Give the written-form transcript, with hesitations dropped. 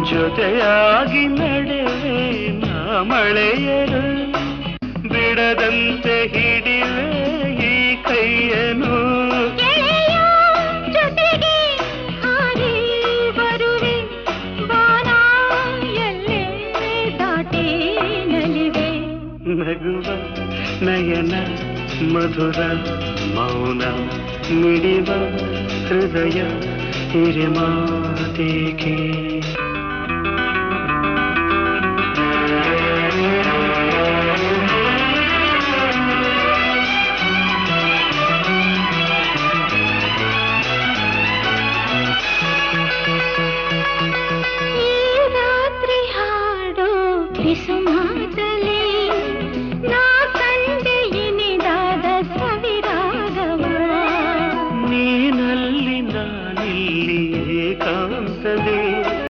ಜೊತೆಯಾಗಿ ನಡೆವೆ ನಾ ಮಳೆಯರು ಬಿಡದಂತೆ ಹಿಡಿವೆ ಈ ಕೈಯನು ಜೊತೆಗೆ ಹಾರಿ ಬರುವೆ ಬಾನ ಎಲ್ಲೇ ದಾಟಿ ನಲಿವೆ ನಗುವ ನಯನ ಮಧುರ ಮೌನ ಮಿಡಿವ ಹೃದಯ ಹಿರಿಮಾತೇಕೆ